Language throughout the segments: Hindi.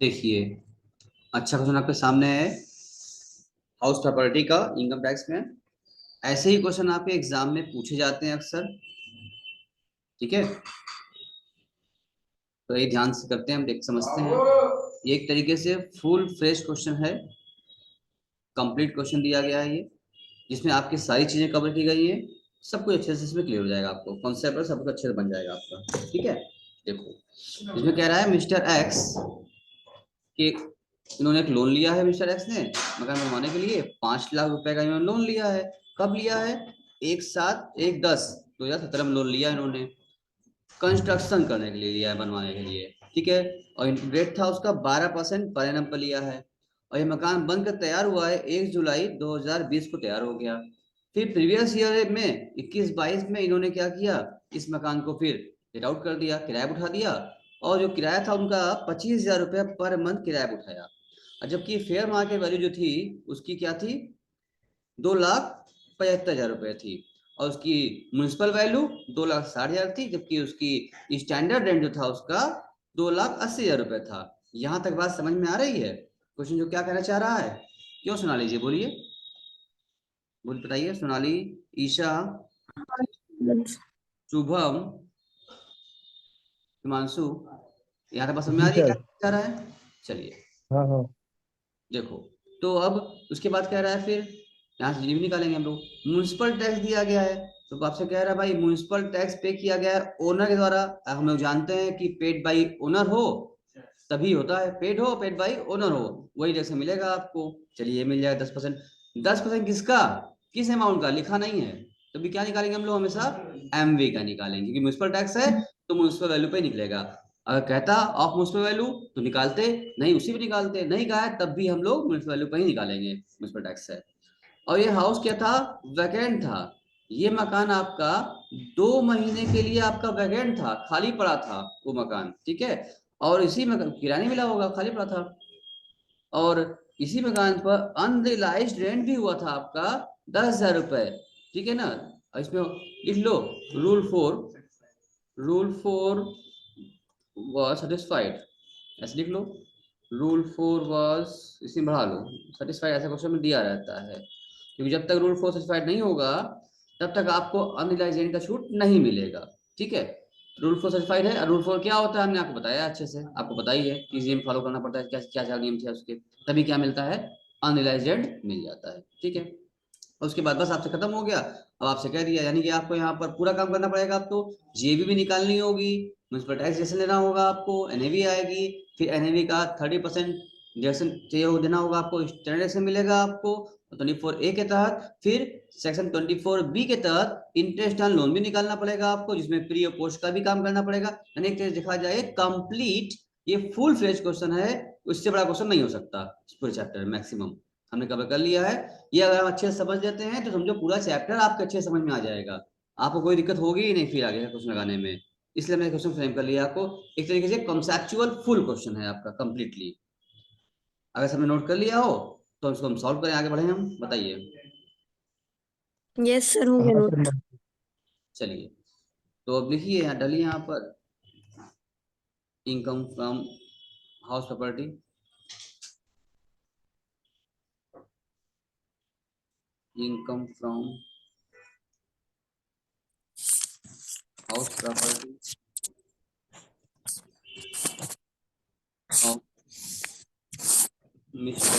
देखिए, अच्छा क्वेश्चन आपके सामने है हाउस प्रॉपर्टी का इनकम टैक्स में। ऐसे ही क्वेश्चन आपके एग्जाम में पूछे जाते हैं अक्सर। ठीक है, तो ये ध्यान से करते हैं, हम देख समझते हैं। ये एक तरीके से फुल फ्रेश क्वेश्चन है, कंप्लीट क्वेश्चन दिया गया है ये, जिसमें आपकी सारी चीजें कवर की गई है। सब कुछ अच्छे से इसमें क्लियर हो जाएगा, आपको कॉन्सेप्ट सब कुछ अच्छे से बन जाएगा आपका। ठीक है, देखो इसमें कह रहा है मिस्टर एक्स कि इन्होंने एक लोन लिया है। मिस्टर एक्स ने मकान बनवाने के लिए 5 लाख रुपए का इन्होंने लोन लिया है। कब लिया है? 1/7/10/2017 में लोन लिया इन्होंने। कंस्ट्रक्शन करने के लिए लिया है, बनवाने के लिए। ठीक है, और इंटरेस्ट रेट था उसका 12% पर एनम पर लिया है। और ये मकान बनकर तैयार हुआ है 1 जुलाई 2020 को तैयार हो गया। फिर प्रीवियस ईयर में 21-22 में इन्होंने क्या किया, इस मकान को फिर रेट आउट कर दिया, किराया उठा दिया। और जो किराया था उनका 25,000 रुपया पर मंथ किराया उठाया। और जबकि फेयर मार्केट वैल्यू जो थी उसकी क्या थी, 2,75,000 रुपये थी। और उसकी म्यूनिसिपल वैल्यू 2,60,000 थी, जबकि उसकी स्टैंडर्ड रेंट जो था उसका 2,80,000 रुपये था। यहां तक बात समझ में आ रही है? क्वेश्चन जो क्या कहना चाह रहा है, क्यों सुना लीजिए, बोलिए बोल बताइए। सोनाली, ईशा, शुभम, हिमांशु, यहाँ तक बात समझ में आ जी रही है क्या सर। चाह रहा है? चलिए हाँ हाँ। देखो, तो अब उसके बाद कह रहा है फिर यहाँ से जीव निकालेंगे हम लोग। म्यूनिसिपल टैक्स दिया गया है, तो आपसे कह रहा है भाई म्यूनिसिपल टैक्स पे किया गया है ओनर के द्वारा। हम लोग जानते हैं कि पेड बाई ओनर हो तभी होता है, पेड हो पेड बाई ओनर हो, वही टैक्स मिलेगा आपको। चलिए मिल जाएगा 10%। 10% किसका, किस अमाउंट का लिखा नहीं है, तभी क्या निकालेंगे हम लोग हमेशा, एमवी का निकालेंगे, क्योंकि म्यूनिसिपल टैक्स है तो म्यूनिसिपल वैल्यू पे निकलेगा। अगर कहता ऑफ म्यूनिसिपल वैल्यू तो निकालते, नहीं उसी पे निकालते, नहीं कहा है तब भी हम लोग म्यूनिसिपल वैल्यू पे ही निकालेंगे, म्यूनिसिपल टैक्स है। और ये हाउस क्या था, वैकेंट था। ये मकान आपका 2 महीने के लिए आपका वैकेंट था, खाली पड़ा था वो मकान। ठीक है, और इसी मकान किराया नहीं मिला होगा, खाली पड़ा था। और इसी मकान पर अनरियलाइज्ड रेंट भी हुआ था आपका 10,000 रुपए। ठीक है ना, और इसमें लिख लो रूल 4 was satisfied, ऐसे लिख लो। रूल 4 was, इसमें बढ़ा लो सेटिस्फाइड, ऐसा क्वेश्चन में दिया रहता है। क्योंकि जब तक रूल 4 सेटिस्फाइड नहीं होगा तब तक आपको अनरियलाइज्ड का छूट नहीं मिलेगा। ठीक है, रूल 4 सेटिस्फाइड है। रूल 4 क्या होता है हमने आपको बताया अच्छे से, आपको पता ही है कि नियम फॉलो करना पड़ता है, क्या क्या क्या नियम थे उसके, तभी क्या मिलता है, अनरियलाइज्ड मिल जाता है। ठीक है, उसके बाद बस आपसे खत्म हो गया। अब आपसे कह दिया, यानी कि आपको यहाँ पर पूरा काम करना पड़ेगा। आपको जेबी भी निकालनी होगी, म्यूनसिपल टैक्स जैसे लेना होगा आपको, एनएवी आएगी, फिर एनएवी का 30% जैसे चाहिए वो देना होगा आपको, स्टैंडर्ड से मिलेगा आपको 24A के तहत। फिर सेक्शन 24B के तहत इंटरेस्ट ऑन लोन भी निकालना पड़ेगा आपको, जिसमें प्री और पोस्ट का भी काम करना पड़ेगा। यानी एक तरह से देखा जाए कंप्लीट ये फुल फ्लेज क्वेश्चन है, उससे बड़ा क्वेश्चन नहीं हो सकता पूरे चैप्टर में। मैक्सिमम हमने कवर कर लिया है। ये अगर हम अच्छे से समझ लेते हैं तो समझो पूरा चैप्टर आपके अच्छे से समझ में आ जाएगा, आपको कोई दिक्कत होगी ही नहीं फिर आगे क्वेश्चन लगाने में। इसलिए मैंने क्वेश्चन फ्रेम कर लिया आपको, एक तरीके से कॉन्सेप्चुअल फुल क्वेश्चन है आपका कंप्लीटली। अगर सबने नोट कर लिया हो तो इसको हम सॉल्व करें, आगे बढ़े हम, बताइए। यस सर, हो गया हाँ नोट। सर। चलिए, तो अब लिखिए यहाँ, डालिए यहाँ पर income from house property. Income from house property of mister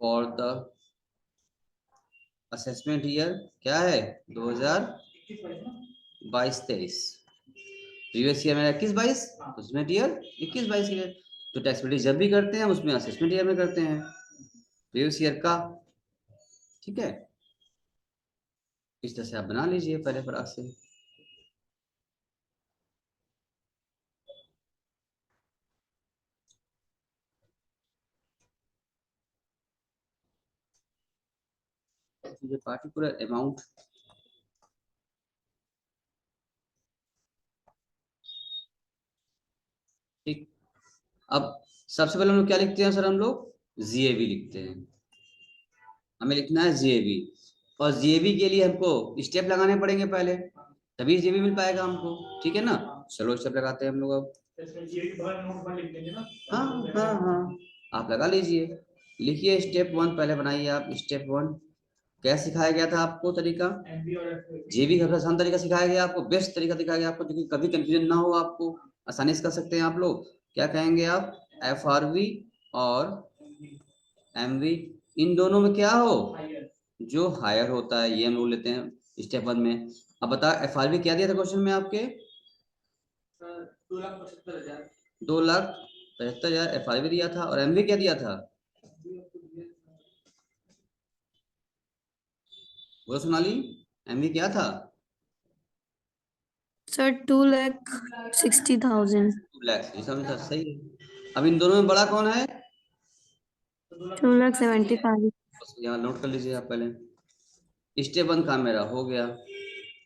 for the assessment year क्या है, 2022-23। प्रीवियस ईयर में 21-22, असेसमेंट ईयर 21-22 के लिए। तो टैक्स पेड जब भी करते हैं उसमें असेसमेंट ईयर में करते हैं, प्रीवियस ईयर का। ठीक है, इस तरह से आप बना लीजिए पहले फटाक से। ये पार्टिकुलर अमाउंट, ठीक। अब सबसे पहले हम लोग क्या लिखते हैं सर, हम लोग जीएबी लिखते हैं। हमें लिखना है जीएबी, और जीएबी के लिए हमको स्टेप लगाने पड़ेंगे पहले, तभी जीएबी मिल पाएगा हमको। ठीक है ना, चलो स्टेप लगाते हैं हम लोग अब। हाँ हाँ हाँ, आप लगा लीजिए, लिखिए स्टेप 1 पहले बनाइए आप। स्टेप 1 क्या सिखाया गया था आपको तरीका? जीवी का आसान तरीका सिखाया गया आपको, बेस्ट तरीका दिखाया गया आपको, क्योंकि कभी कंफ्यूजन ना हो आपको, आसानी से कर सकते हैं आप लोग। क्या कहेंगे आप? FRV और MV, इन दोनों में क्या हो? जो हायर होता है, ये हम लोग लेते हैं स्टेप 1 में। अब बता, FRV क्या दिया था क्वेश्चन में आपके? 2,75,000 FRV दिया था, और MV क्या दिया था? बोलो सोनाली, MV क्या था? सर 2,60,000। 2 लाख, ये सब सही है। अब इन दोनों में बड़ा कौन है? 2,75,000। बस यहाँ नोट कर लीजिए आप पहले। स्टेप 1 काम मेरा हो गया।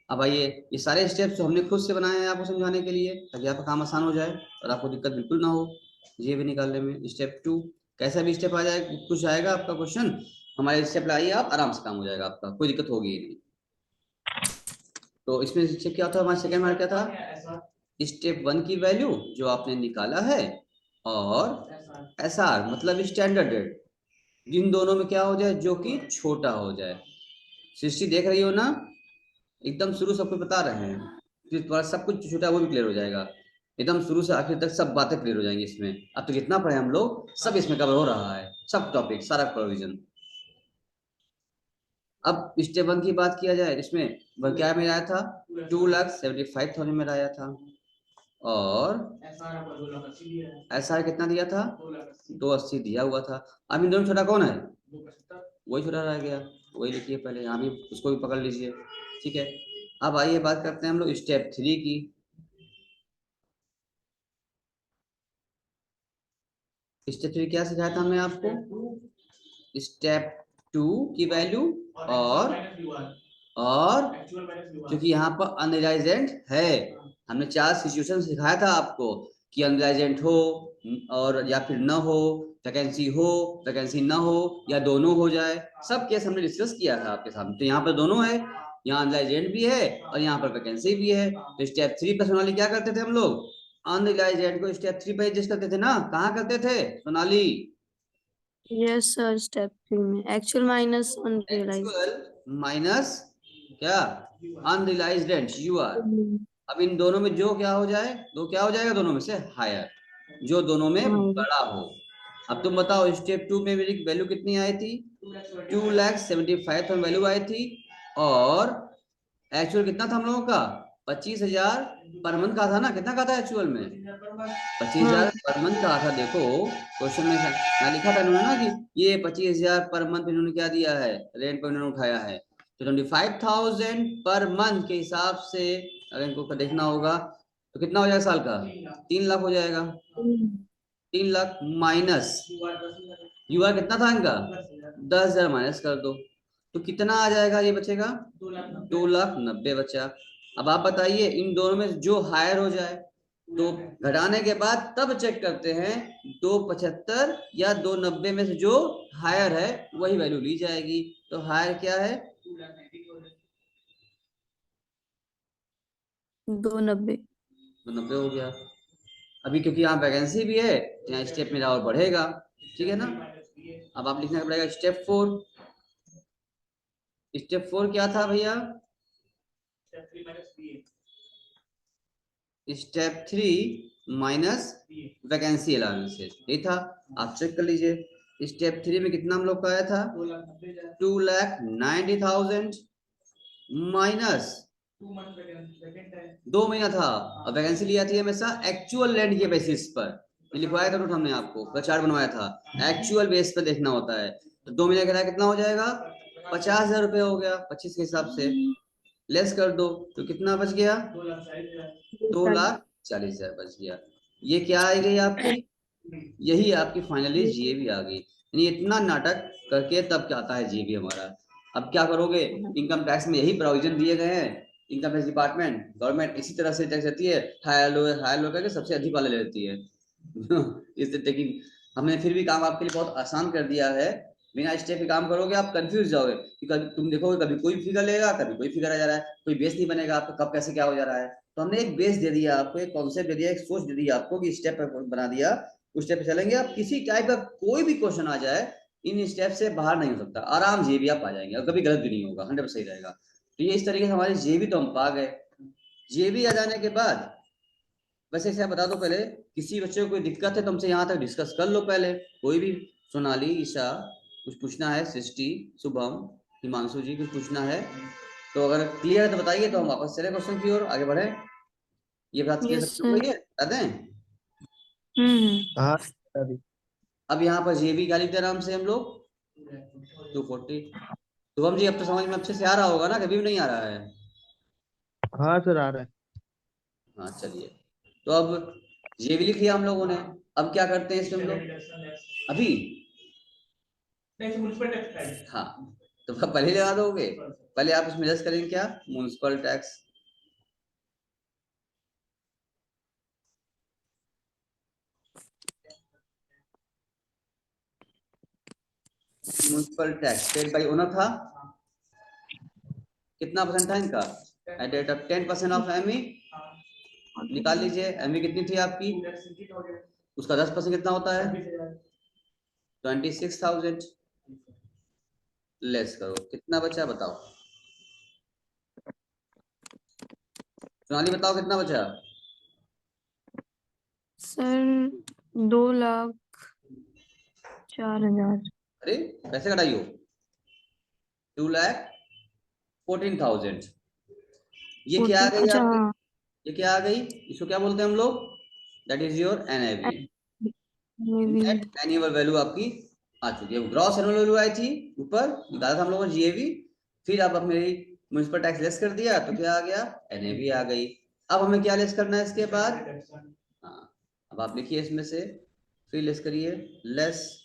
अब आइए, ये सारे स्टेप्स हमने खुद से बनाए हैं आपको समझाने के लिए, ताकि आपका काम आसान हो जाए और आपको दिक्कत बिल्कुल ना हो ये भी निकालने में। स्टेप 2, कैसा भी स्टेप आ जाए, कुछ आएगा आपका क्वेश्चन, हमारे स्टेप लाइए आप, आराम से काम हो जाएगा आपका, कोई दिक्कत होगी ही नहीं। तो इसमें स्टेप क्या था हमारा? सेकंड हमारा क्या था? स्टेप 1 की वैल्यू जो आपने निकाला है, और SR मतलब स्टैंडर्ड रेट, इन दोनों में क्या हो जाए? जो कि छोटा हो जाए। सृष्टि देख रही हो ना? एकदम शुरू सबको बता रहे हैं, फिर थोड़ा सब कुछ छोटा वो भी क्लियर हो जाएगा, एकदम शुरू से आखिर तक सब बातें क्लियर हो जाएंगी इसमें। अब तो जितना पढ़े हम लोग सब इसमें कवर हो रहा है, सब टॉपिक, सारा प्रोविजन। अब स्टेप 1 की बात किया जाए, इसमें वह क्या में आया था? 2,75,000 में आया था, और SR कितना दिया था? 280 दिया हुआ था। अब इन दोनों छोटा कौन है? वही छोटा रह गया, वही लिखिए पहले, यहाँ भी उसको भी पकड़ लीजिए, ठीक है। अब आइए बात करते हैं हम लोग स्टेप 3 की। स्टेप 3 क्या सिखाया था हमने आपको? स्टेप 2 की वैल्यू, और क्योंकि यहाँ पर अनरिलाइजेंट है, हमने 4 सिचुएशन सिखाया था आपको, कि अनरिलाइजेंट हो और या फिर न हो, वैकेंसी हो, वैकेंसी ना हो, या दोनों हो जाए, सब केस हमने डिस्कस किया था आपके सामने। तो यहाँ पर दोनों है, यहाँ अनरिलाइजेंट भी है और यहाँ पर वैकेंसी भी है। तो स्टेप 3 पर सोनाली क्या करते थे हम लोग? अनरिलाइजेंट को स्टेप 3 पर एडजस्ट करते थे ना? कहाँ करते थे सोनाली? यस सर, स्टेप 3 में actual minus unrealised. Actual minus क्या? Unrealized UR। अब इन दोनों में जो क्या हो जाए, दो क्या हो जाएगा दोनों में से? हायर, जो दोनों में हाँ। बड़ा हो। अब तुम बताओ स्टेप 2 में मेरी वैल्यू कितनी आई थी? 2,75,000 वैल्यू आई थी, और एक्चुअल कितना था हम लोगों का? 25,000 पर मंथ का था ना? कितना का था एक्चुअल में? 25,000 हाँ। पर मंथ का था। देखो क्वेश्चन में मैं लिखा था इन्होंने ना, कि ये 25,000 पर मंथ इन्होंने क्या दिया है, रेंट पर इन्होंने उठाया है। तो 25,000 पर मंथ के हिसाब से अगर इनको देखना होगा तो कितना हो जाएगा साल का? 3 लाख हो जाएगा। 3 लाख माइनस UR कितना था इनका? 10,000 माइनस कर दो, तो कितना आ जाएगा? ये बचेगा 2,90,000 बचा। अब आप बताइए इन दोनों में जो हायर हो जाए, तो घटाने के बाद तब चेक करते हैं 275 या 290 में से जो हायर है वही वैल्यू ली जाएगी। तो हायर क्या है? 290। 290 हो गया। अभी क्योंकि यहाँ वैकेंसी भी है, तो यहाँ स्टेप मेरा और बढ़ेगा, ठीक है ना? अब आप लिखना पड़ेगा स्टेप 4। स्टेप 4 क्या था भैया? स्टेप 3 माइनस वैकेंसी अलाउंसेस, ये था। आप चेक कर लीजिए स्टेप 3 में कितना हम लोग का आया था? 2,90,000 माइनस 2 महीना था, और वैकेंसी लिया थी हमेशा एक्चुअल लैंड के बेसिस पर। ये लिखवाया था नोट हमने आपको, चार्ट बनवाया था, एक्चुअल बेस पर देखना होता है। तो 2 महीने का कितना हो जाएगा? 50,000 रुपये हो गया 25 के हिसाब से, लेस कर दो तो कितना बच गया? 2,40,000 बच गया। ये क्या आ गई आपकी? यही आपकी फाइनली जीएबी आ गई। यानी इतना नाटक करके तब क्या आता है जीएबी हमारा। अब क्या करोगे? इनकम टैक्स में यही प्रोविजन दिए गए हैं, इनकम टैक्स डिपार्टमेंट, गवर्नमेंट इसी तरह से टैक्स देती है, हायर लो करके सबसे अधिक वाले ले लेती है। इससे लेकिन हमने फिर भी काम आपके लिए बहुत आसान कर दिया है, बिना स्टेप के काम करोगे आप कंफ्यूज जाओगे कि कभी तुम देखोगे कभी कोई फिगर लेगा, कभी कोई फिगर आ जा रहा है, कोई बेस नहीं बनेगा आपका, कब कैसे क्या हो जा रहा है। तो हमने एक बेस दे दिया आपको, एक कॉन्सेप्ट दे दिया, एक सोच दे दिया आपको कि स्टेप बना दिया, उस स्टेप पे चलेंगे। आप किसी टाइप का कोई भी क्वेश्चन आ जाए, इन स्टेप से बाहर नहीं हो सकता, आराम से भी आप आ जाएंगे और कभी गलत भी नहीं होगा, 100% सही रहेगा। तो ये इस तरीके से हमारे जेबी तो हम पा गए। जेबी आ जाने के बाद वैसे इसे बता दो पहले, किसी बच्चे को कोई दिक्कत है तो हमसे यहाँ तक डिस्कस कर लो पहले, कोई भी। सोनाली, ईशा, कुछ पूछना है? सृष्टि, शुभम, हिमांशु जी, कुछ पूछना है तो अगर क्लियर है तो बताइए, तो हम वापस चले क्वेश्चन की ओर आगे बढ़े। ये बात क्लियर Yes, सब हो sir. गई है, बता दें? हाँ अभी। अब यहाँ पर जेबी क्या लिखते हैं आराम से हम लोग? 240। शुभम जी अब तो समझ में अच्छे से आ रहा होगा ना, कभी भी नहीं आ रहा है? हाँ सर आ रहा है। हाँ चलिए, तो अब जेबी लिख लिया हम लोगों ने। अब क्या करते हैं इसमें हम लोग अभी? हाँ, तो आप पहले लगा दोगे, पहले आप इसमें लेस करेंगे क्या? Municipal tax. Municipal tax paid by owner था, कितना परसेंट था इनका? At rate of 10% of ME. निकाल लीजिए, एमई कितनी थी आपकी, उसका 10% कितना होता है? 26,000। लेस करो, कितना बचा बताओ? सोनाली बताओ कितना बचा? सर 2,04,000। अरे कैसे घटाई हो? 2,14,000। ये क्या आ 14, गई अच्छा आपकी? हाँ। ये क्या आ गई? इसको क्या बोलते हैं हम लोग? That is your NAV, net Maybe. Annual value आपकी आ चुकी है। ग्रॉस एनुअल वैल्यू आई थी ऊपर, निकाला था हम लोगों ने जीएवी, फिर अब मेरी म्युनिसिपल टैक्स लेस कर दिया तो क्या आ गया? एनएवी आ गई। अब हमें क्या लेस करना है इसके बाद? हाँ, अब आप लिखिए इसमें से, फिर लेस करिए, लेस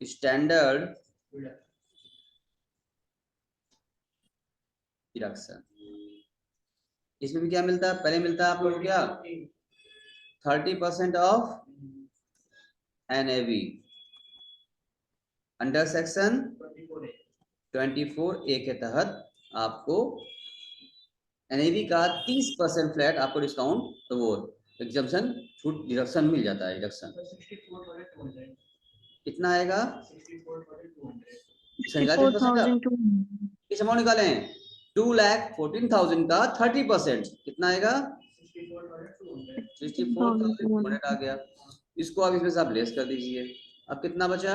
स्टैंडर्ड डिडक्शन। इसमें भी क्या मिलता है? पहले मिलता है आप लोगों को क्या? 30% of NAV under section 24A के तहत आपको एनएवी का 30% फ्लैट आपको डिस्काउंट, तो वो एग्जम्पशन, छूट, डिडक्शन मिल जाता है। डिडक्शन कितना आएगा? 30% 64,200. किस अमाउंट निकाले हैं? 2,14,000 का 30% कितना आएगा? 64,200 आ गया। इसको आप इसमें से आप लेस कर दीजिए। अब कितना बचा?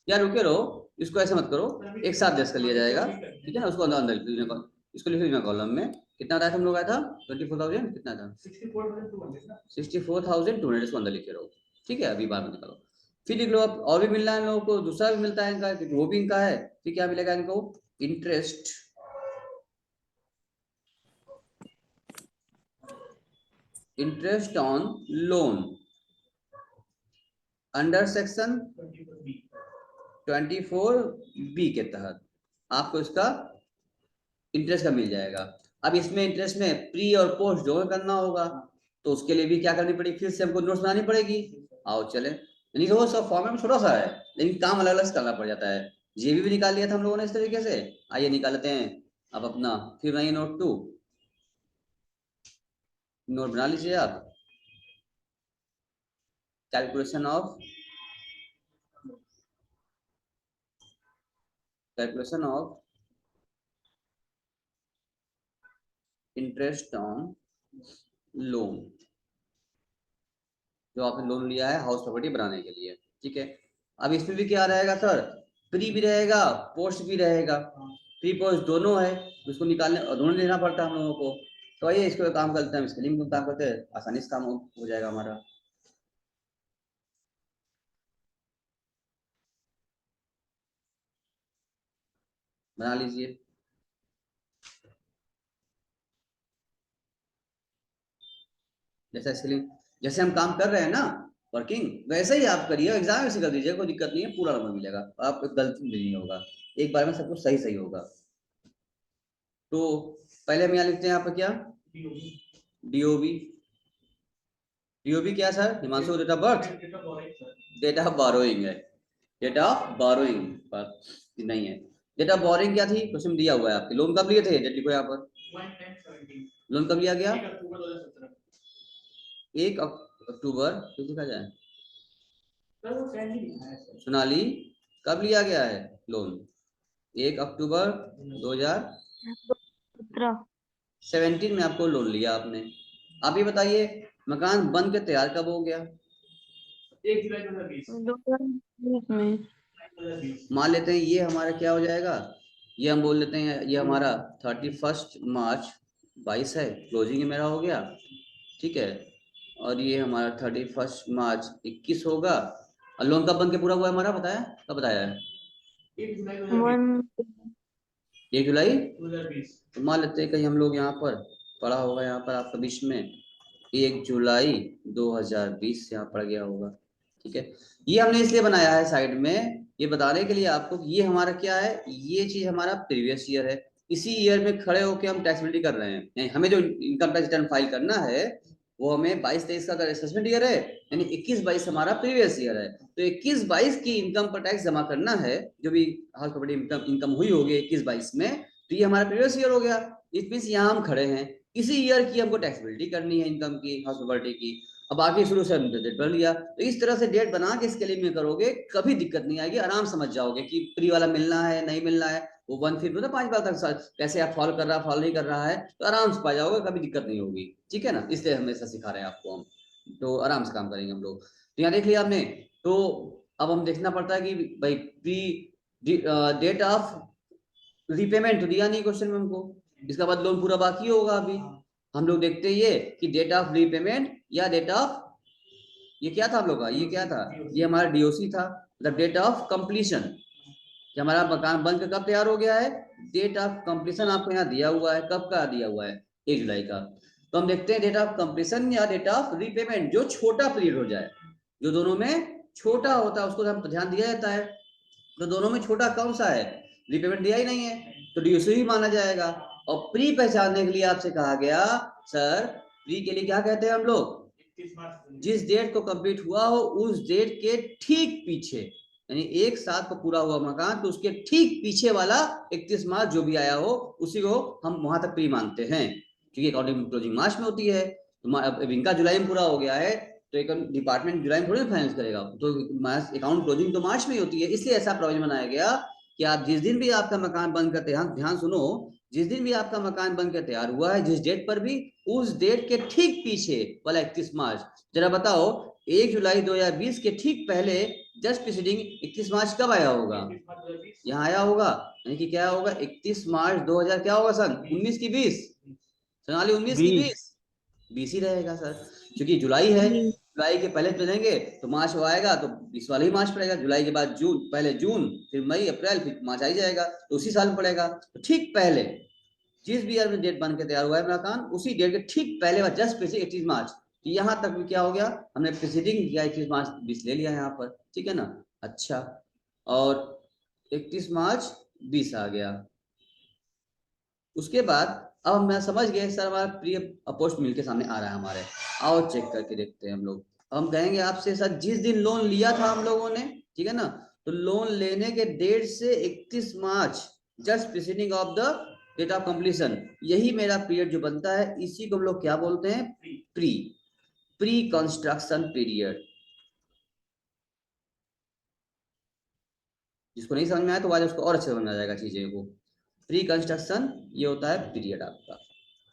यार रुके रहो, इसको ऐसे मत करो, एक साथ लेस कर लिया जाएगा, ठीक है ना? उसको अंदर अंदर लिख लीजिए, इसको लिख लीजिए कॉलम में। कितना आया था हम लोग? आया था 24,000, कितना था? 64,200। इसको अंदर लिखे रहो, ठीक है? अभी बाद में निकालो, फिर लिख लो। अब और भी मिलना है इन लोगों को, दूसरा भी मिलता है इनका, क्योंकि वो भी इनका है। फिर क्या मिलेगा इनको? Interest, interest on loan under section 24B के तहत आपको इसका इंटरेस्ट का मिल जाएगा। अब इसमें इंटरेस्ट में प्री और पोस्ट जो करना होगा, तो उसके लिए भी क्या करनी पड़ेगी? फिर से हमको नोट्स बनानी पड़ेगी। आओ चले, यानी कि वो सब फॉर्मेट छोटा सा है, लेकिन काम अलग अलग करना पड़ जाता है। जेबी भी निकाल लिया था हम लोगों ने इस तरीके से। आइए निकाल लेते हैं अब अपना, फिर बनाइए नोट 2, नोट बना लीजिए आप। Calculation of, calculation of interest on loan, जो आपने लोन लिया है हाउस प्रॉपर्टी बनाने के लिए, ठीक है? अब इसमें भी क्या रहेगा सर? प्री भी रहेगा, पोस्ट भी रहेगा। प्री पोस्ट दोनों है, उसको निकालने और दोनों लेना पड़ता है हम लोगों को। तो आइए इसको काम करते हैं, स्पेलिंग में काम करते हैं, आसानी से काम हो जाएगा हमारा। बना लीजिए, जैसा स्पेलिंग, जैसे हम काम कर रहे हैं ना वर्किंग, वैसे ही आप करिए, एग्जाम वैसे कर दीजिए, कोई दिक्कत नहीं है, पूरा नंबर मिलेगा, आप गलती नहीं होगा, एक बार में सब कुछ सही सही होगा। तो पहले हम यहाँ लिखते हैं यहाँ पर क्या? डीओबी, डीओबी क्या sir Himanshu date of birth, date of borrowing है, डेट ऑफ बोरोइंग पर नहीं है। डेट ऑफ बोरोइंग क्या थी, क्वेश्चन दिया हुआ है आपके, लोन कब लिए थे, डेट लिखो यहाँ पर, लोन कब लिया गया, 1 अक्टूबर, तो लिखा जाए सोनाली, कब लिया गया है लोन, 1 अक्टूबर 2017 में आपको लोन लिया आपने। आप ये बताइए मकान बन के तैयार कब हो गया, 1 जुलाई 2020 में। मान लेते हैं ये हमारा क्या हो जाएगा, ये हम बोल लेते हैं ये हमारा 31 मार्च 22 है, क्लोजिंग मेरा हो गया, ठीक है। और ये हमारा 31 मार्च 21 होगा, और लोन कब बन के पूरा हुआ है हमारा, बताया कब बताया है, 1 जुलाई 2020। तो मान लेते हैं कहीं हम लोग यहाँ पर पढ़ा होगा, यहाँ पर आपका बीच में 1 जुलाई 2020 यहाँ पड़ गया होगा, ठीक है। ये हमने इसलिए बनाया है साइड में, ये बताने के लिए आपको कि ये हमारा क्या है, ये चीज हमारा प्रीवियस ईयर है, इसी ईयर में खड़े होकर हम टैक्सेबिलिटी कर रहे हैं, यानी हमें जो इनकम टैक्स रिटर्न फाइल करना है वो हमें 22-23 का असेसमेंट ईयर है, यानी 21-22 हमारा प्रीवियस ईयर है। तो 21-22 की इनकम पर टैक्स जमा करना है, जो भी हाउस प्रॉपर्टी इनकम हुई होगी 21-22 में, तो ये हमारा प्रीवियस ईयर हो गया। इट मींस यहाँ हम खड़े हैं, इसी ईयर की हमको टैक्सेबिलिटी करनी है इनकम की, हाउस प्रॉपर्टी की। अब बाकी शुरू से हमने डेट बन लिया, तो इस तरह से डेट बना के इसके लिए में करोगे कभी दिक्कत नहीं आएगी, आराम समझ जाओगे कि प्री वाला मिलना है नहीं मिलना है, वो 1 फीट में 5 बार तक कैसे आप फॉलो कर रहा है फॉलो नहीं कर रहा है, तो आराम से पा जाओगे, कभी दिक्कत नहीं होगी, ठीक है ना। इसलिए हमेशा सिखा रहे हैं आपको हम, तो आराम से काम करेंगे हम लोग। तो यहाँ देख लिया आपने, तो अब हम देखना पड़ता है कि भाई प्री डेट ऑफ रीपेमेंट तो दिया नहीं क्वेश्चन में हमको, इसका बाद लोन पूरा बाकी होगा अभी, हम लोग देखते हैं ये कि डेट ऑफ रीपेमेंट या डेट ऑफ, ये क्या था हम लोग का, ये क्या था, ये हमारा डीओसी था, मतलब डेट ऑफ कंप्लीशन, कि हमारा मकान बनकर कब तैयार हो गया है, डेट ऑफ कंप्लीशन आपको यहाँ दिया हुआ है, कब का दिया हुआ है, 1 जुलाई का। तो हम देखते हैं डेट ऑफ कंप्लीशन या डेट ऑफ रीपेमेंट, जो छोटा पीरियड हो जाए, जो दोनों में छोटा होता है उसको हम ध्यान दिया जाता है, तो दोनों में छोटा कौन सा है, रीपेमेंट दिया ही नहीं है, तो डीओसी ही माना जाएगा। और प्री पहचानने के लिए आपसे कहा गया सर, प्री के लिए क्या कहते हैं हम लोग, जिस डेट को कंप्लीट हुआ हो उस डेट के ठीक पीछे, यानी 1 साल को पूरा हुआ मकान तो उसके ठीक पीछे वाला 31 मार्च जो भी आया हो उसी को हम वहां तक प्री मानते हैं, क्योंकि अकाउंटिंग क्लोजिंग मार्च में होती है, तो अब इनका जुलाई में पूरा हो गया है, तो एक डिपार्टमेंट जुलाई में थोड़ी फाइनेंस करेगा, तो अकाउंट क्लोजिंग तो मार्च में ही होती है, इसलिए ऐसा प्रोविजन बनाया गया कि आप जिस दिन भी आपका मकान बनकर ध्यान सुनो, जिस दिन भी आपका मकान बनकर तैयार हुआ है जिस डेट पर भी, उस डेट के ठीक पीछे वाला 31 मार्च, जरा बताओ 1 जुलाई 2020 के ठीक पहले जस्ट प्रीसीडिंग 31 मार्च कब आया होगा, यहाँ आया होगा, यानी कि क्या होगा 31 मार्च 2000 क्या होगा सन 19 की 20, सोनाली 19 की 20 ही रहेगा सर, क्योंकि जुलाई है, जुलाई के पहले चलेंगे तो मार्च वो आएगा, तो 20 वाला ही मार्च पड़ेगा, जुलाई के बाद जून, पहले जून फिर मई अप्रैल फिर मार्च आ ही जाएगा, तो उसी साल में पड़ेगा। तो ठीक पहले जिस भी ईयर में डेट बन के तैयार हुआ है मकान उसी डेट के ठीक पहले बार जस्ट प्रीसीडिंग 31 मार्च, तो यहाँ तक भी क्या हो गया, हमने प्रीसीडिंग किया 31 मार्च 20 ले लिया यहाँ पर, ठीक है ना। अच्छा, और 31 मार्च 20 आ गया, उसके बाद अब मैं समझ गए सर हमारा प्री अपोस्ट मिल के सामने आ रहा है हमारे, आओ चेक करके देखते हैं हम लोग। हम कहेंगे आपसे सर जिस दिन लोन लिया था हम लोगों ने, ठीक है ना, तो लोन लेने के डेट से 31 March just preceding of the date of completion, यही मेरा पीरियड जो बनता है, इसी को हम लोग क्या बोलते हैं, प्री प्री कंस्ट्रक्शन पीरियड। जिसको नहीं समझ में आया तो आज उसको और अच्छे समझ में आ जाएगा चीजें को। प्री कंस्ट्रक्शन ये होता है पीरियड आपका,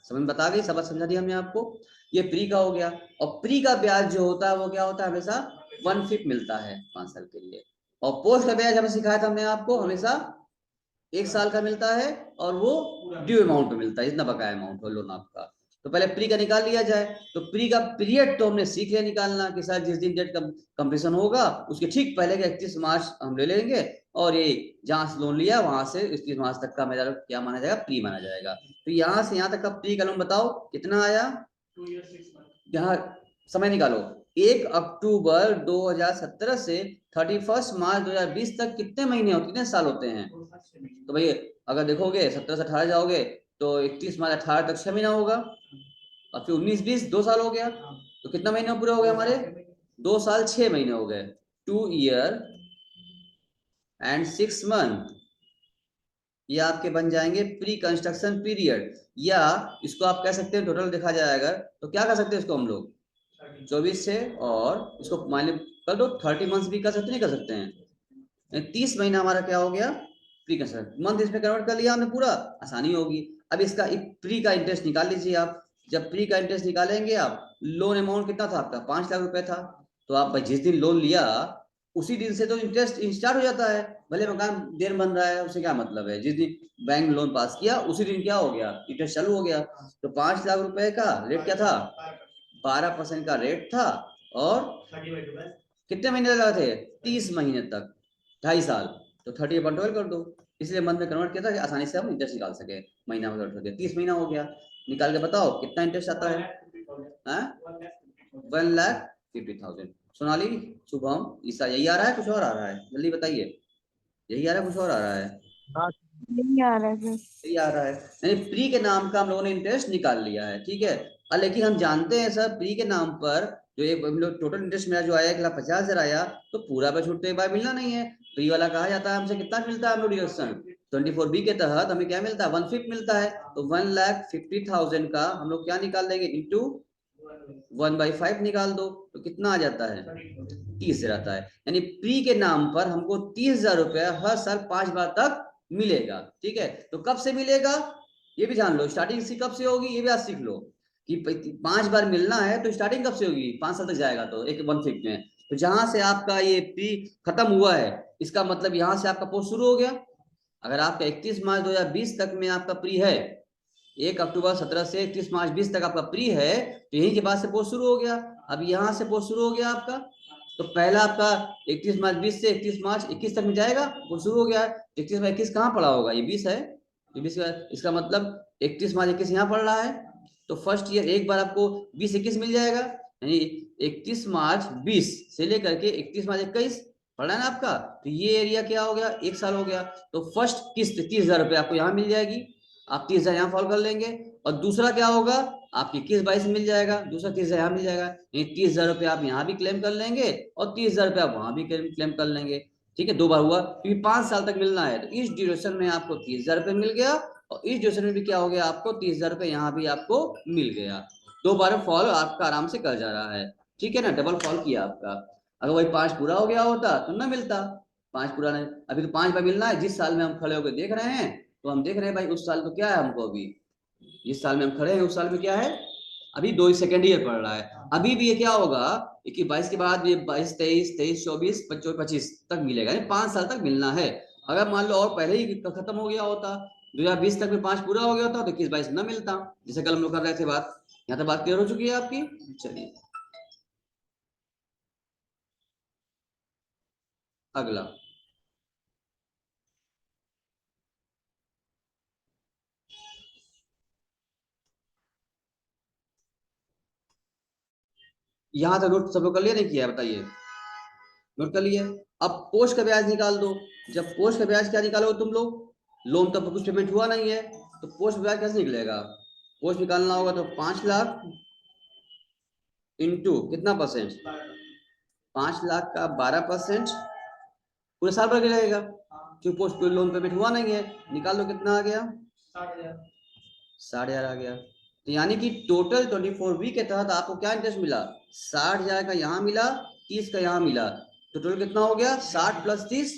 समझ में बता गई, सब समझा दिया हमने आपको, ये प्री का हो गया। और प्री का ब्याज जो होता है वो क्या होता है, हमेशा 1/5 मिलता है 5 साल के लिए, और पोस्ट का ब्याज हमें सिखाया था हमने आपको, हमेशा 1 साल का मिलता है, और वो ड्यू अमाउंट पे मिलता है, जितना बकाया अमाउंट हो लोन आपका। तो पहले प्री का निकाल लिया जाए, तो प्री का पीरियड तो हमने सीख लिया निकालना कि सर जिस दिन डेट कंप्लीशन होगा उसके ठीक पहले का 31 मार्च हम ले लेंगे, और ये जहां से लोन लिया वहां से 31 मार्च तक का मेरा क्या माना जाएगा, प्री माना जाएगा। तो यहाँ से यहाँ तक का प्री का लोन बताओ कितना आया, यहाँ समय निकालो, 1 अक्टूबर 2017 से 31 मार्च 2020 तक कितने महीने होते, कितने साल होते हैं, तो भाई अगर देखोगे 17 से 18 जाओगे तो 31 मार्च 18 तक 6 महीना होगा, और फिर 19-20 2 साल हो गया, तो कितना महीना पूरा हो गया हमारे? 2 साल 6 महीने हो गए, 2 ईयर एंड 6 मंथ। ये आपके बन जाएंगे प्री कंस्ट्रक्शन पीरियड, या इसको आप कह सकते हैं टोटल देखा जाएगा तो क्या कर सकते हैं इसको हम लोग 24 से, और इसको मान कर दो 30 मंथ्स भी कर सकते नहीं कर सकते हैं, 30 महीना हमारा क्या हो गया प्री कंस्ट्रक्शन। मंथ इसमें कन्वर्ट कर लिया हमने पूरा, आसानी होगी। अब इसका प्री का इंटरेस्ट निकाल लीजिए आप। जब प्री का इंटरेस्ट निकालेंगे आप, लोन अमाउंट कितना था आपका? 5 लाख रुपए था। तो आप जिस दिन लोन लिया उसी दिन से तो इंटरेस्ट स्टार्ट हो जाता है, भले मकान देर बन रहा है उससे क्या मतलब है। जिस दिन बैंक लोन पास किया उसी दिन क्या हो गया, इंटरेस्ट चालू हो गया। तो 5 लाख रुपए का रेट क्या था? 12% का रेट था, और कितने महीने लगा थे? 30 महीने तक, 2.5 साल। तो 30/12 कर दो, इसलिए मंथ में कन्वर्ट किया था कि आसानी से हम इंटरेस्ट निकाल सके। महीना में कन्वर्ट करके 30 महीना हो गया, निकाल के बताओ कितना इंटरेस्ट आता है? 1,50,000। सोनाली, शुभम, ईसा, यही आ रहा है कुछ और आ रहा है? जल्दी बताइए, यही आ रहा है कुछ और आ रहा है? हाँ नहीं आ रहा है सर। यही आ रहा है, यानी प्री के नाम का हम लोगों ने इंटरेस्ट निकाल लिया है, ठीक है। लेकिन हम जानते हैं सर प्री के नाम पर जो ये हम लोग टोटल इंटरेस्ट मेरा जो आया 1,50,000 आया, तो पूरा पे छूट तो एक बार मिलना नहीं है। प्री वाला कहा जाता है हमसे कितना मिलता है हम लोग डिडक्शन 24B के तहत हमें क्या मिलता है? 1/5 मिलता है। तो 1,50,000 का हम लोग क्या निकाल लेंगे? इंटू 1/5 निकाल दो, तो कितना आ जाता है? 30,000 आता है। यानी प्री के नाम पर हमको 30,000 रुपया हर साल 5 बार तक मिलेगा, ठीक है। तो कब से मिलेगा ये भी जान लो, स्टार्टिंग इसकी कब से होगी ये भी आज सीख लो कि 5 बार मिलना है तो स्टार्टिंग कब से होगी? 5 साल तक जाएगा तो एक 1/5 में। तो जहां से आपका ये प्री खत्म हुआ है इसका मतलब यहां से आपका पोस्ट शुरू हो गया। अगर आपका 31 मार्च 2020 तक में आपका प्री है, 1 अक्टूबर 17 से 31 मार्च 20 तक आपका प्री है, तो यहीं के बाद से पोस्ट शुरू हो गया। अब यहाँ से पोस्ट शुरू हो गया आपका, तो पहला आपका 31 मार्च 20 से 31 मार्च 21 तक में जाएगा, वो शुरू हो गया है। 31 में 21 कहाँ पड़ा होगा? ये 20 है, ये 20 इसका मतलब 31 मार्च 21 यहाँ पड़ रहा है। तो फर्स्ट ईयर एक बार आपको 20-21 मिल जाएगा, यानी 31 मार्च 20 से लेकर के 31 मार्च 21 पड़ा है ना आपका। तो ये एरिया क्या हो गया? 1 साल हो गया। तो फर्स्ट किस्त 30,000 रुपये आपको यहाँ मिल जाएगी, आप 30,000 यहाँ फॉल कर लेंगे। और दूसरा क्या होगा? आपकी 21-22 मिल जाएगा, दूसरा 30,000 यहाँ मिल जाएगा। ये 30,000 रुपये आप यहाँ भी क्लेम कर लेंगे और 30,000 रुपये आप वहां भी क्लेम कर लेंगे, ठीक है। 2 बार हुआ, क्योंकि 5 साल तक मिलना है। तो इस ड्यूरेशन में आपको 30,000 रुपये मिल गया, और इस ड्यूरेशन में भी क्या हो गया? आपको 30,000 रुपये यहाँ भी आपको मिल गया। 2 बार फॉल आपका आराम से कर जा रहा है, ठीक है ना, डबल फॉल किया आपका। अगर वही 5 पूरा हो गया होता तो ना मिलता, 5 पूरा नहीं। अभी तो 5 बार मिलना है। जिस साल में हम खड़े होकर देख रहे हैं, तो हम देख रहे हैं भाई उस साल तो क्या है हमको, अभी जिस साल में हम खड़े हैं उस साल में क्या है? अभी 2 सेकेंड ईयर पढ़ रहा है। अभी भी ये क्या होगा 21-22 के बाद ये 22, 23, 23, 24, 25 तक मिलेगा, यानी 5 साल तक मिलना है। अगर मान लो और पहले ही खत्म हो गया होता, 2020 तक में 5 पूरा हो गया होता, तो 21-22 न मिलता, जैसे कल हम लोग कर रहे थे बात। यहाँ तक बात क्लियर हो चुकी है आपकी? चलिए अगला, यहाँ तक नोट सब लोग कर लिया नहीं किया है? बताइए, नोट कर लिया? अब पोस्ट का ब्याज निकाल दो। जब पोस्ट का ब्याज क्या निकालो तुम लोग, लोन तब कुछ पेमेंट हुआ नहीं है, तो पोस्ट ब्याज कैसे निकलेगा? पोस्ट निकालना होगा तो 5 लाख इंटू कितना परसेंट? 5 लाख का 12% पूरे साल भर के लगेगा, क्योंकि पोस्ट कोई लोन पेमेंट हुआ नहीं है। निकाल लो कितना आ गया? 60,000 आ गया। तो यानी कि टोटल 24B के तहत आपको क्या इंटरेस्ट मिला? 60,000 का यहाँ मिला, 30 का यहाँ मिला, तो टोटल कितना हो गया? 60 + 30,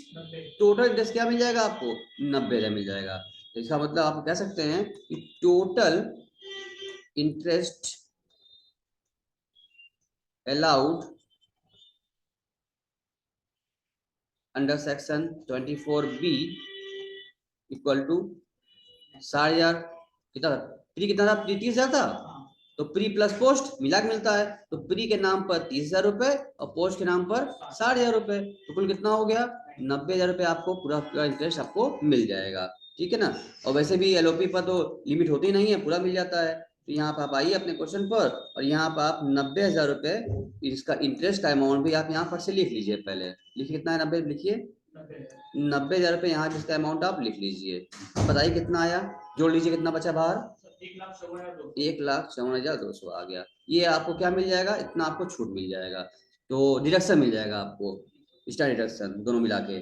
टोटल इंटरेस्ट क्या मिल जाएगा आपको? 90,000 मिल जाएगा। तो इसका मतलब आप कह सकते हैं कि total interest allowed under section 24B equal to 60,000। कितना प्री कितना था? प्री 30,000 था, तो प्री प्लस पोस्ट मिला के मिलता है। तो प्री के नाम पर 30,000 रुपए और पोस्ट के नाम पर 60,000 रुपए, तो कुल कितना हो गया? 90,000 रुपए आपको पूरा इंटरेस्ट आपको मिल जाएगा, ठीक है ना। और वैसे भी एलओपी पर तो लिमिट होती नहीं है, पूरा मिल जाता है। तो यहाँ पर आप आइए अपने क्वेश्चन पर, और यहाँ पर आप 90,000 रुपए इसका इंटरेस्ट का अमाउंट भी आप यहाँ पर से लिख लीजिए। पहले लिखिए कितना है? 90 लिखिए, 90,000 रुपए यहाँ जिसका अमाउंट आप लिख लीजिए। अब बताइए कितना आया, जोड़ लीजिए कितना बचा बाहर? 1,54,200 आ गया। ये आपको क्या मिल जाएगा, इतना आपको छूट मिल जाएगा, तो डिडक्शन मिल जाएगा आपको, स्टार डिडक्शन दोनों मिला के।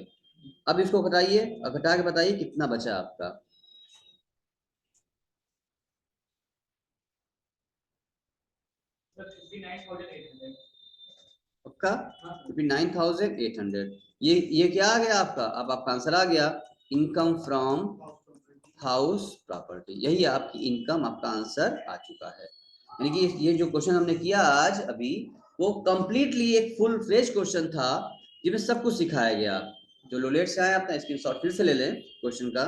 अब इसको घटाइए और घटा के बताइए कितना बचा आपका। पक्का 59,800। ये क्या आ गया आपका, अब आपका आंसर आ गया, इनकम फ्रॉम हाउस प्रॉपर्टी। यही आपकी इनकम, आपका आंसर आ चुका है। यानी कि ये जो क्वेश्चन हमने किया आज अभी, वो कंप्लीटली एक फुल फ्लेज क्वेश्चन था जिसमें सब कुछ सिखाया गया। जो लो लेट से आया अपना स्क्रीनशॉट फिर से ले लें क्वेश्चन का,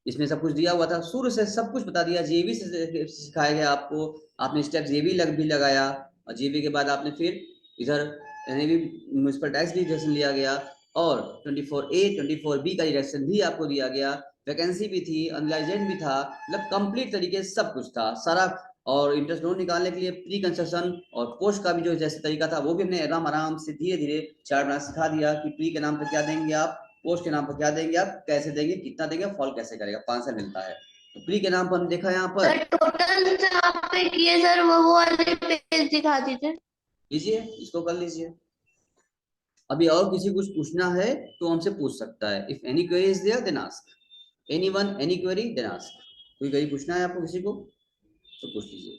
इसमें सब कुछ दिया हुआ था, शुरू से सब कुछ बता दिया, जेबी से सिखाया गया आपको, आपने स्टेप जेबी भी लगाया, और जेबी के बाद आपने फिर इधर म्यूनिसिपल टैक्स भी डिडक्शन लिया गया, और 24A 24B का डिडक्शन भी आपको दिया गया, वैकेंसी भी थी, अनलाइजेंट भी था, मतलब कंप्लीट तरीके से सब कुछ था सारा। और इंटरेस्ट लोन निकालने के लिए प्री कंसेशन और पोस्ट का भी जो जैसे तरीका था वो भी हमने आराम से धीरे धीरे चार्ट बना सिखा दिया कि प्री के नाम पर क्या देंगे आप, पोस्ट के नाम पर क्या देंगे आप, कैसे देंगे, कितना देंगे, फॉल कैसे करेगा, 5 साल मिलता है। तो प्री के नाम पर हमने देखा यहाँ पर, टोटल जो आपने किए सर वो वाले पेज दिखा दीजिए। लीजिए इसको कर लीजिए। अभी और किसी कुछ पूछना है तो हमसे पूछ सकता है, if any query is there then ask, anyone any query then ask. कोई क्वेरी पूछना है आपको किसी को तो पूछ लीजिए,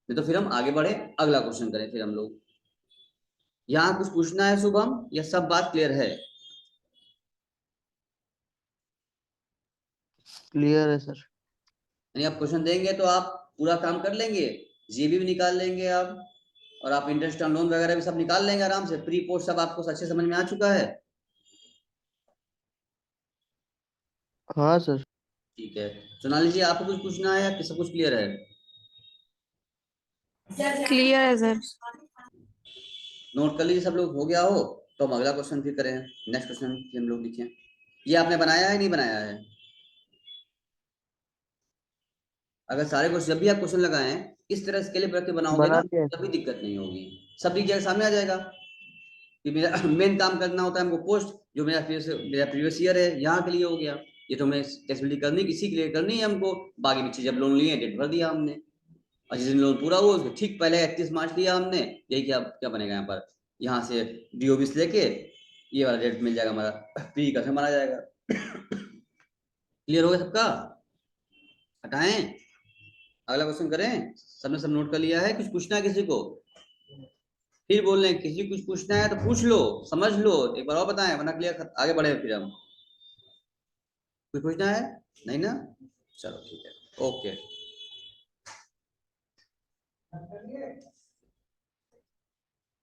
नहीं तो फिर हम आगे बढ़े, अगला क्वेश्चन करें फिर हम लोग। यहाँ कुछ पूछना है शुभम, या सब बात क्लियर है? क्लियर है सर। यानी आप क्वेश्चन देंगे तो आप पूरा काम कर लेंगे, जीबी भी निकाल लेंगे आप, और आप इंटरेस्ट ऑन लोन वगैरह भी सब निकाल लेंगे आराम से, प्री पोस्ट सब आपको अच्छे समझ में आ चुका है। हाँ सर। ठीक है, सुना लीजिए, आपको कुछ पूछना है या सब कुछ क्लियर है? क्लियर है सर। नोट कर लीजिए सब लोग, हो गया हो तो हम अगला क्वेश्चन फिर करें, नेक्स्ट क्वेश्चन फिर हम लोग लिखें। ये आपने बनाया है नहीं बनाया है? अगर सारे क्वेश्चन, जब भी आप क्वेश्चन लगाएं इस तरह स्केल रख के बनाओगे बना ना, लिया है। तभी दिक्कत नहीं होगी, सब लिख जाएगा, सामने आ जाएगा कि मेरा मेन काम करना होता है हमको पोस्ट, जो मेरा प्रीवियस ईयर है यहाँ के लिए हो गया, ये तो हमें टेक्सबिलिटी करनी, किसी के लिए करनी है हमको, बाकी पीछे जब लोन लिए डेट भर दिया हमने, और जिस दिन लोन पूरा हुआ उसके ठीक पहले 31 मार्च लिया हमने, यही क्या क्या बनेगा यहाँ पर, यहाँ से डीओबी से लेके ये वाला डेट मिल जाएगा हमारा, प्री का माना जाएगा। क्लियर हो गया सबका? हटाएं, अगला क्वेश्चन करें, सबने सब नोट कर लिया है? कुछ पूछना है किसी को? फिर बोल रहे हैं किसी कुछ पूछना है तो पूछ लो, समझ लो, एक बार और बताएं, वरना क्लियर, आगे बढ़े फिर हम। कुछ पूछना है? नहीं ना, चलो ठीक है, ओके।